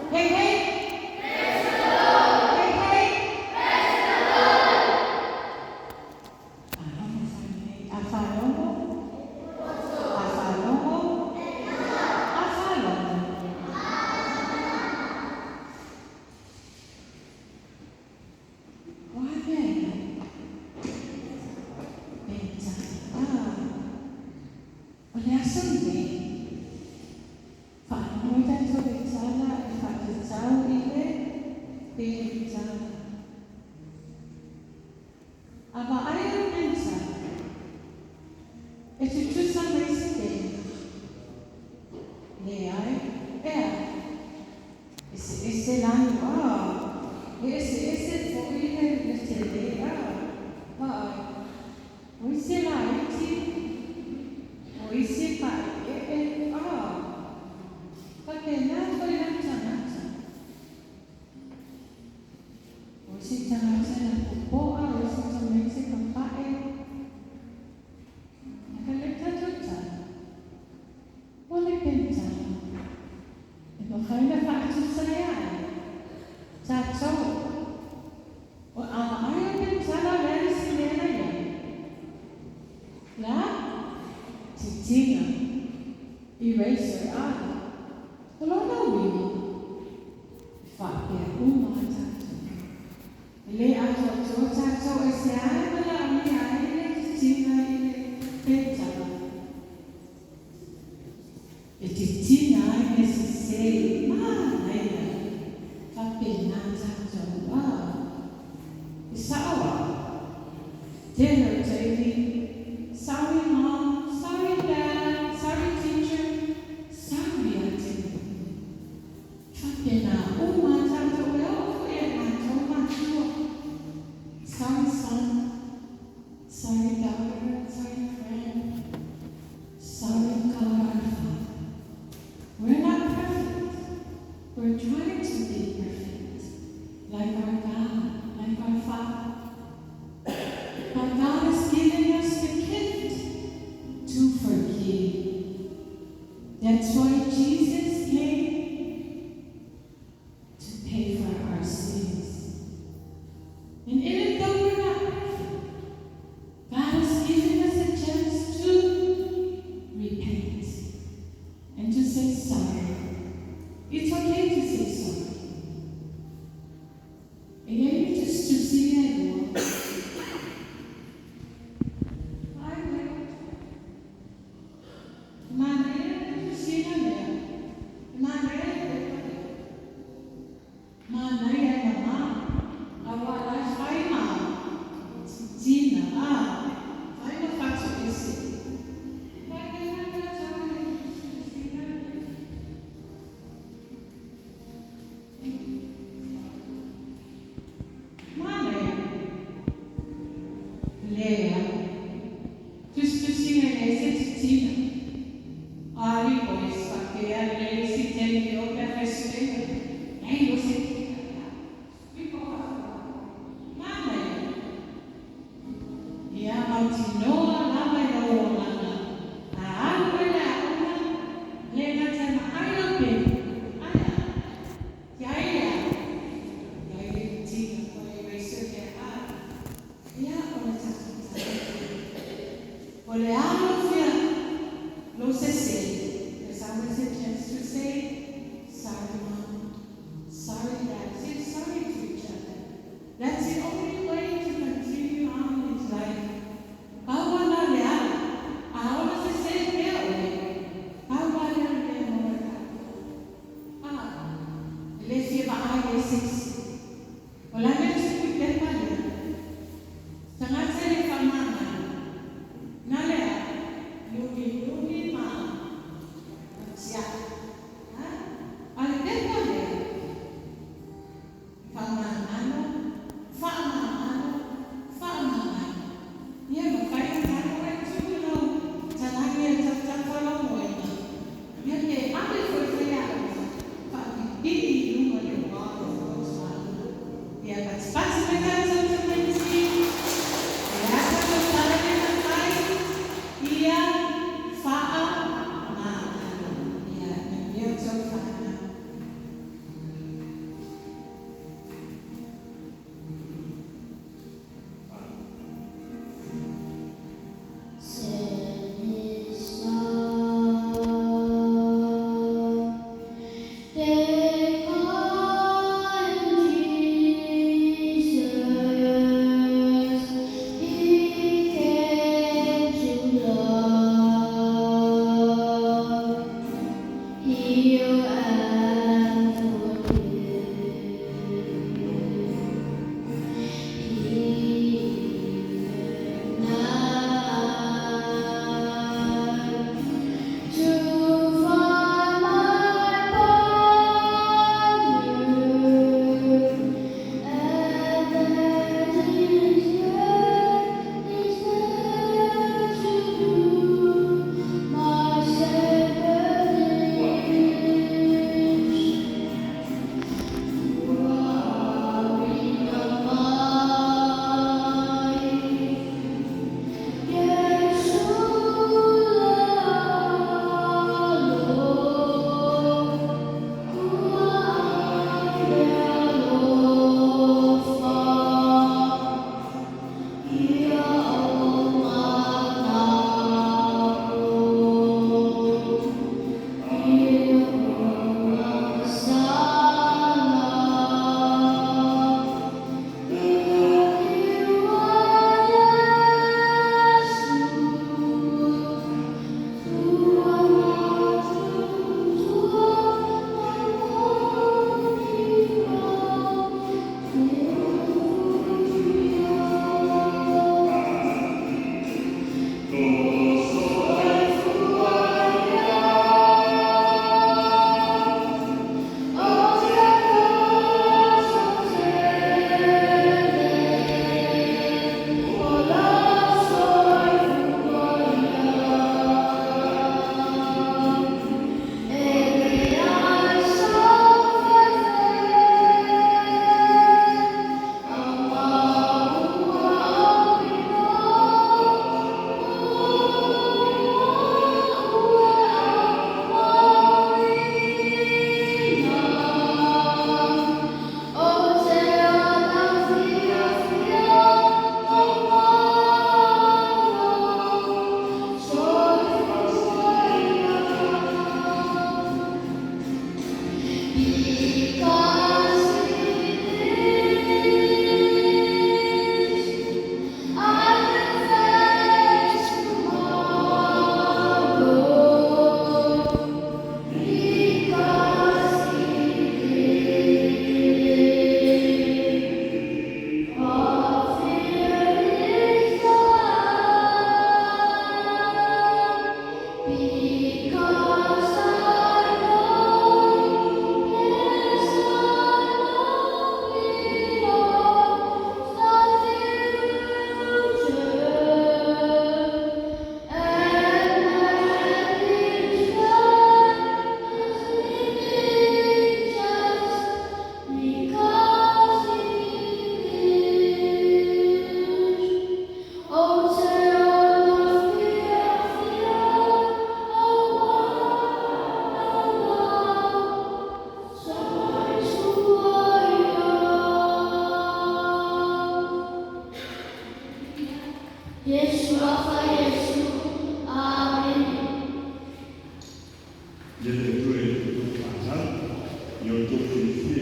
Hey, hey. Hey, hey. Afalomo. Afalomo. Afalomo. Why oleh asumsi, Pak Muda tu bicara, Pak Jauh ini bicara. Aber eine Menschen, es ist just sampai sini, leai, esse l'anno, esse for ini mesti esse lah itu, esse pak, pakai nak macam. Si jangan saya pupuk, si jangan saya kampae. Kalau kita boleh pencet. Itu kerana faktor saya. Cacau. Ayah pencet dari sini aja. Lah, cincin, eraser kalau tahu ini, fakir rumah cacau. Le cacau ese malam ni ada cina ini pencet. Itu cina ini sesi mana ini? Tapi nak cacau Isawa. Dinner jadi sorry mom, sorry dad, sorry teacher, sorry auntie. Tapi nak cacau sorry son, sorry daughter, sorry friend, sorry God our Father. We're not perfect. We're trying to be perfect, like our God, like our Father. But God has given us the gift to forgive. That's why Jesus came to pay for our sins. And even though we're not perfect, God has given us a chance to repent and to say sorry. It's okay to say sorry. And then just to see that Lord. I will. Mana see that. Mana mama. Awal China, China, China faktor isi. Mana Lea, just to see an essence China. Ari boys, pakai ada si jadi orang restoran. Ayo sih. That's the only way to continue on in life. 예수 아빠 예수 아멘. 이제 대표의 교육 강산 12시